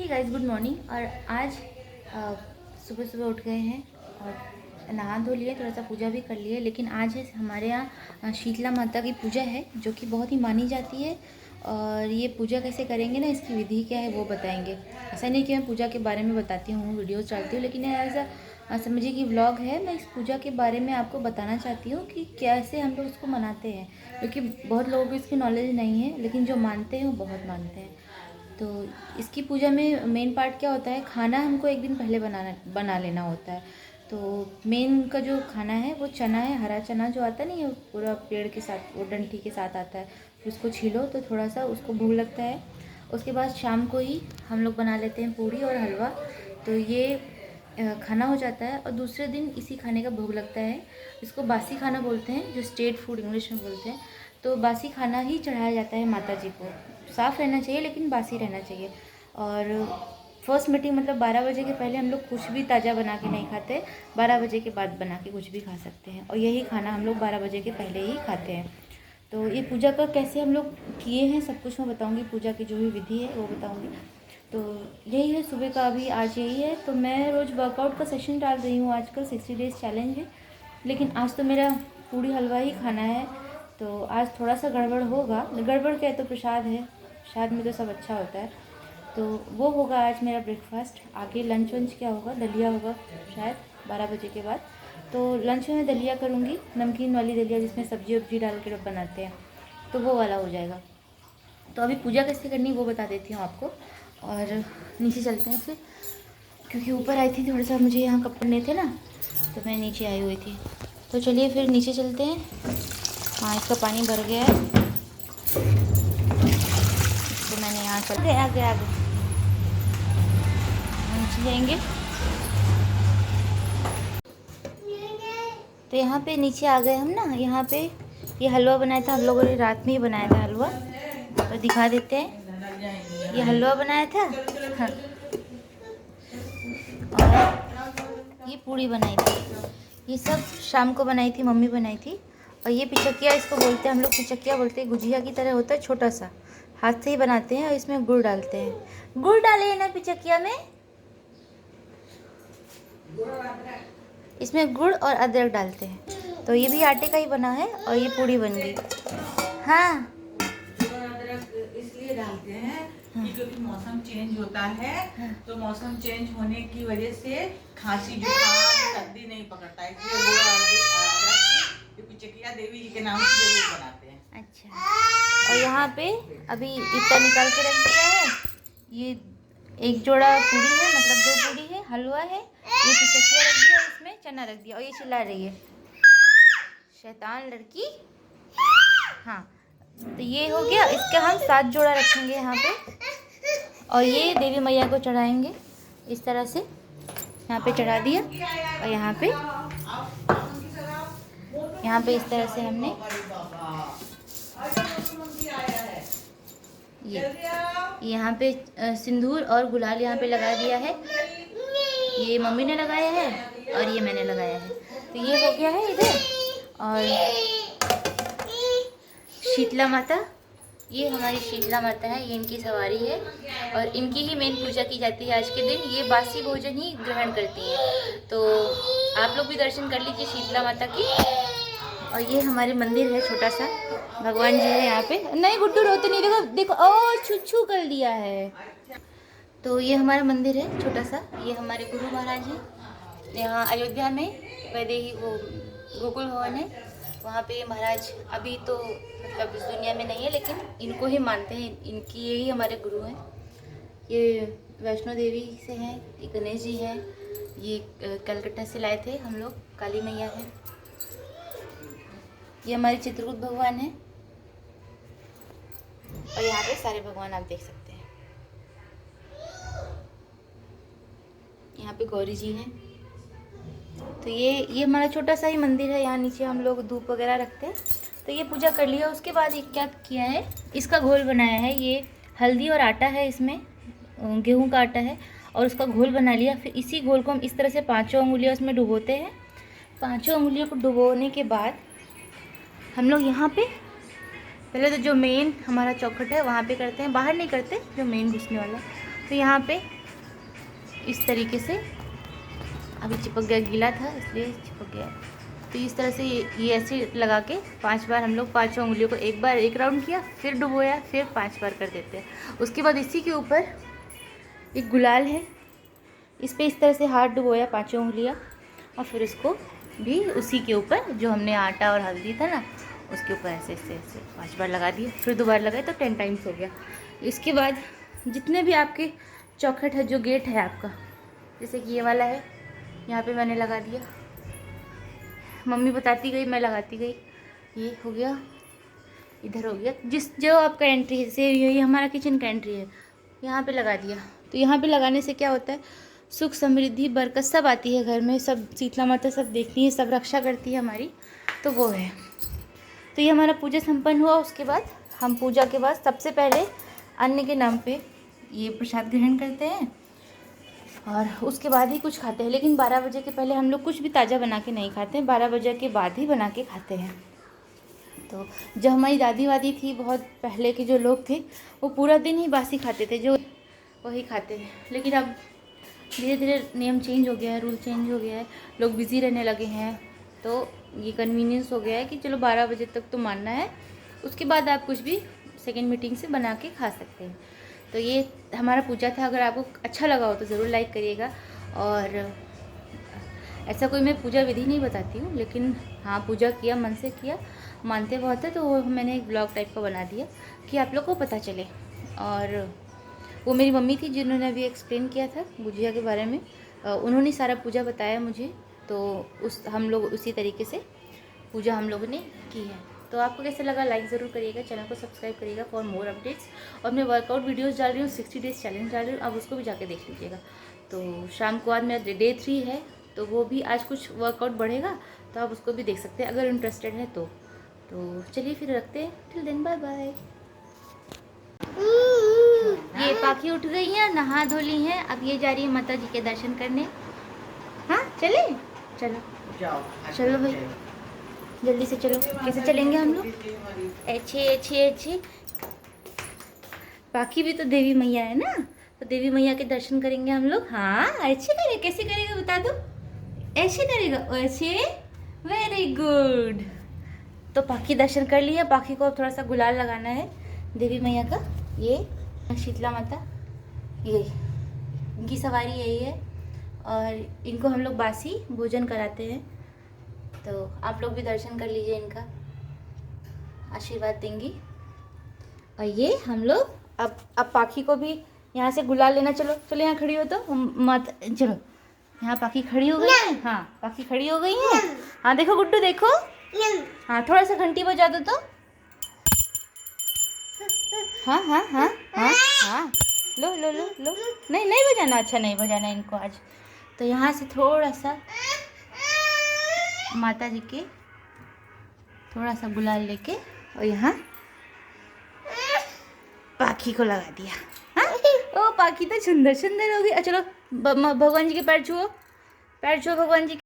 Hey guys, good morning. और आज सुबह सुबह उठ गए हैं और नहा धो लिए, थोड़ा सा पूजा भी कर लिए। लेकिन आज है हमारे यहाँ शीतला माता की पूजा है, जो कि बहुत ही मानी जाती है। और ये पूजा कैसे करेंगे ना, इसकी विधि क्या है वो बताएंगे। ऐसा नहीं कि मैं पूजा के बारे में बताती हूँ, वीडियोस डालती हूँ, लेकिन ऐसा समझिए कि व्लॉग है। मैं इस पूजा के बारे में आपको बताना चाहती हूँ कि कैसे हम लोग इसको मनाते हैं, क्योंकि बहुत लोगों को इसकी नॉलेज नहीं है, लेकिन जो मानते हैं वो बहुत मानते हैं। तो इसकी पूजा में मेन पार्ट क्या होता है, खाना हमको एक दिन पहले बना लेना होता है। तो मेन का जो खाना है वो चना है, हरा चना जो आता नहीं है पूरा पेड़ के साथ, वो डंठी के साथ आता है। फिर उसको छीलो तो थोड़ा सा उसको भूख लगता है। उसके बाद शाम को ही हम लोग बना लेते हैं पूड़ी और हलवा। तो ये खाना हो जाता है और दूसरे दिन इसी खाने का भोग लगता है। इसको बासी खाना बोलते हैं, जो स्टेट फूड इंग्लिश में बोलते हैं। तो बासी खाना ही चढ़ाया जाता है माता जी को। साफ़ रहना चाहिए लेकिन बासी रहना चाहिए। और फर्स्ट मीटिंग मतलब 12 बजे के पहले हम लोग कुछ भी ताज़ा बना के नहीं खाते। 12 बजे के बाद बना के कुछ भी खा सकते हैं, और यही खाना हम लोग 12 बजे के पहले ही खाते हैं। तो ये पूजा का कैसे हम लोग किए हैं सब कुछ मैं बताऊंगी, पूजा की जो भी विधि है वो बताऊंगी। तो यही है सुबह का, अभी आज यही है। तो मैं रोज़ वर्कआउट का सेशन डाल रही हूँ, आजकल 60 डेज़ चैलेंज है। लेकिन आज तो मेरा पूड़ी हलवा ही खाना है। तो आज थोड़ा सा गड़बड़ होगा, गड़बड़ क्या है, तो प्रसाद है, प्रसाद में तो सब अच्छा होता है। तो वो होगा आज मेरा ब्रेकफास्ट। आगे लंच वंच क्या होगा, दलिया होगा शायद 12 बजे के बाद। तो लंच में मैं दलिया करूँगी, नमकीन वाली दलिया जिसमें सब्जी वब्जी डाल के बनाते हैं, तो वो वाला हो जाएगा। तो अभी पूजा कैसे करनी वो बता देती हूँ आपको। और नीचे चलते हैं फिर, क्योंकि ऊपर आई थी थोड़ा सा, मुझे यहाँ कपड़े नहीं थे ना, तो मैं नीचे आई हुई थी। तो चलिए फिर नीचे चलते हैं। हाँ, इसका पानी भर गया है, तो मैंने यहाँ चल गया आगे आगे नीचे जाएंगे। तो यहाँ पे नीचे आ गए हम ना। यहाँ पे ये हलवा बनाया था हम लोगों ने, रात में ही बनाया था हलवा, तो दिखा देते हैं। ये हलवा बनाया था। हाँ। और ये पूड़ी बनाई थी, ये सब शाम को बनाई थी, मम्मी बनाई थी। और ये पिचकिया इसको बोलते हैं हम लोग, पिचकिया बोलते हैं। गुजिया की तरह होता है, छोटा सा, हाथ से ही बनाते हैं और इसमें गुड़ डालते हैं। गुड़ डाले हैं ना पिचकिया में, इसमें गुड़ और अदरक डालते हैं। तो ये भी आटे का ही बना है और ये पूड़ी बन गई। हाँ, अदरक इसलिए डालते हैं क्योंकि मौसम चेंज होता है। तो मौसम चेंज होने की वजह से खांसी जुकाम सर्दी नहीं पकड़ता है, इसलिए वो अदरक की पिचकिया देवी जी के नाम से जरूर बनाते हैं। अच्छा। और यहाँ पे अभी इतना निकाल के रख दिया है। ये एक जोड़ा पूड़ी है, मतलब 2 पूड़ी है, हलवा है, ये पिचकिया रख दिया, इसमें चना रख दिया। और ये चिल्ला रही है शैतान लड़की। हाँ, तो ये हो गया। इसके हम 7 जोड़ा रखेंगे यहाँ पे, और ये देवी मैया को चढ़ाएंगे इस तरह से। यहाँ पे चढ़ा दिया, और यहाँ पे इस तरह से हमने ये यहाँ पे सिंदूर और गुलाल यहाँ पे लगा दिया है। ये मम्मी ने लगाया है और ये मैंने लगाया है। तो ये हो गया है इधर। और शीतला माता, ये हमारी शीतला माता है, ये इनकी सवारी है और इनकी ही मेन पूजा की जाती है आज के दिन। ये बासी भोजन ही ग्रहण करती हैं। तो आप लोग भी दर्शन कर लीजिए शीतला माता की। और ये हमारे मंदिर है, छोटा सा भगवान जी है यहाँ पे। नहीं गुड्डू रोते नहीं, देखो देखो, ओ छू कर लिया है। तो ये हमारा मंदिर है छोटा सा, ये हमारे गुरु महाराज हैं। यहाँ अयोध्या में वैदेही वो गोकुल भवन है, वहाँ पे महाराज अभी तो मतलब इस दुनिया में नहीं है, लेकिन इनको ही मानते हैं, इनकी यही हमारे गुरु हैं। ये वैष्णो देवी से हैं, ये गणेश जी हैं, ये कलकत्ता से लाए थे हम लोग, काली मैया है। ये हमारे चित्रकूट भगवान है, और यहाँ पे सारे भगवान आप देख सकते हैं। यहाँ पे गौरी जी हैं। तो ये हमारा छोटा सा ही मंदिर है, यहाँ नीचे हम लोग धूप वगैरह रखते हैं। तो ये पूजा कर लिया, उसके बाद ये क्या किया है, इसका घोल बनाया है। ये हल्दी और आटा है, इसमें गेहूं का आटा है, और उसका घोल बना लिया। फिर इसी घोल को हम इस तरह से 5 उंगलियाँ उसमें डुबोते हैं। 5 उंगलियों को डुबोने के बाद हम लोग यहाँ पे पहले तो जो मेन हमारा चौखट है वहाँ पे करते हैं, बाहर नहीं करते, जो मेन घुसने वाला तो यहाँ पे इस तरीके से अभी चिपक गया, गीला था इसलिए चिपक गया। तो इस तरह से ये ऐसे लगा के 5 बार हम लोग 5 उंगलियों को एक बार एक राउंड किया, फिर डुबोया, फिर 5 बार कर देते हैं। उसके बाद इसी के ऊपर एक गुलाल है, इस पर इस तरह से हाथ डुबोया 5 उंगलियाँ, और फिर उसको भी उसी के ऊपर जो हमने आटा और हल्दी था ना उसके ऊपर ऐसे ऐसे ऐसे 5 बार लगा दिया, फिर दोबारा लगाए तो 10 टाइम्स हो गया। इसके बाद जितने भी आपके चौखट है, जो गेट है आपका, जैसे कि ये वाला है, यहाँ पे मैंने लगा दिया, मम्मी बताती गई मैं लगाती गई, ये हो गया, इधर हो गया, जो आपका एंट्री है, जैसे ये हमारा किचन का एंट्री है, यहाँ पे लगा दिया। तो यहाँ पे लगाने से क्या होता है, सुख समृद्धि बरकत सब आती है घर में, सब शीतला माता सब देखती है, सब रक्षा करती है हमारी, तो वो है। तो ये हमारा पूजा संपन्न हुआ। उसके बाद हम पूजा के बाद सबसे पहले अन्न के नाम पे ये प्रसाद ग्रहण करते हैं और उसके बाद ही कुछ खाते हैं, लेकिन 12 बजे के पहले हम लोग कुछ भी ताज़ा बना के नहीं खाते हैं, 12 बजे के बाद ही बना के खाते हैं। तो जब हमारी दादी वादी थी, बहुत पहले के जो लोग थे, वो पूरा दिन ही बासी खाते थे, जो वही खाते थे। लेकिन अब धीरे धीरे नियम चेंज हो गया है, रूल चेंज हो गया है, लोग बिज़ी रहने लगे हैं, तो ये कन्वीनियंस हो गया है कि चलो 12 बजे तक तो मानना है, उसके बाद आप कुछ भी सेकेंड मीटिंग से बना के खा सकते हैं। तो ये हमारा पूजा था। अगर आपको अच्छा लगा हो तो ज़रूर लाइक करिएगा। और ऐसा कोई मैं पूजा विधि नहीं बताती हूँ, लेकिन हाँ पूजा किया, मन से किया, मानते बहुत है, तो वो मैंने एक ब्लॉग टाइप का बना दिया कि आप लोग को पता चले। और वो मेरी मम्मी थी जिन्होंने अभी एक्सप्लेन किया था गुजिया के बारे में, उन्होंने सारा पूजा बताया मुझे, तो हम लोग उसी तरीके से पूजा हम लोगों ने की है। तो आपको कैसा लगा लाइक ज़रूर करिएगा, चैनल को सब्सक्राइब करिएगा फॉर मोर अपडेट्स। और मैं वर्कआउट वीडियोस डाल रही हूँ, 60 डेज़ चैलेंज डाल रही हूँ, आप उसको भी जाके देख लीजिएगा। तो शाम को आज मेरा डे 3 है, तो वो भी आज कुछ वर्कआउट बढ़ेगा, तो आप उसको भी देख सकते हैं अगर इंटरेस्टेड है तो चलिए फिर रखते हैं, टिल देन बाय बाय। ये पाखी उठ गई हैं, नहा धो ली हैं, अब ये जा रही है माता जी के दर्शन करने। हाँ चले, चलो चलो भाई जल्दी से चलो। कैसे चलेंगे हम लोग? अच्छे अच्छे अच्छे। पाखी भी तो देवी मैया है ना, तो देवी मैया के दर्शन करेंगे हम लोग। हाँ ऐसे करेगा, कैसे करेगा बता दो? ऐसे करेगा, ऐसे, वेरी गुड। तो पाखी दर्शन कर लिया, पाखी को थोड़ा सा गुलाल लगाना है देवी मैया का। ये शीतला माता, ये इनकी सवारी यही है, और इनको हम लोग बासी भोजन कराते हैं, तो आप लोग भी दर्शन कर लीजिए, इनका आशीर्वाद देंगी। और ये हम लोग अब पाखी को भी यहाँ से गुलाल लेना। चलो चलो यहाँ खड़ी हो तो मत, चलो यहाँ पाखी खड़ी हो गई है। हाँ पाखी खड़ी हो गई है। हाँ देखो गुड्डू देखो, हाँ थोड़ा सा घंटी बजा दो तो। हाँ हाँ हाँ हाँ हाँ, लो लो लो लो, नहीं नहीं बजाना, अच्छा नहीं बजाना इनको आज। तो यहाँ से थोड़ा सा माता जी के थोड़ा सा गुलाल लेके और यहाँ पाखी को लगा दिया। हाँ ओ पाखी तो सुंदर सुंदर होगी। चलो भगवान जी के पैर छुओ, पैर छुओ भगवान जी।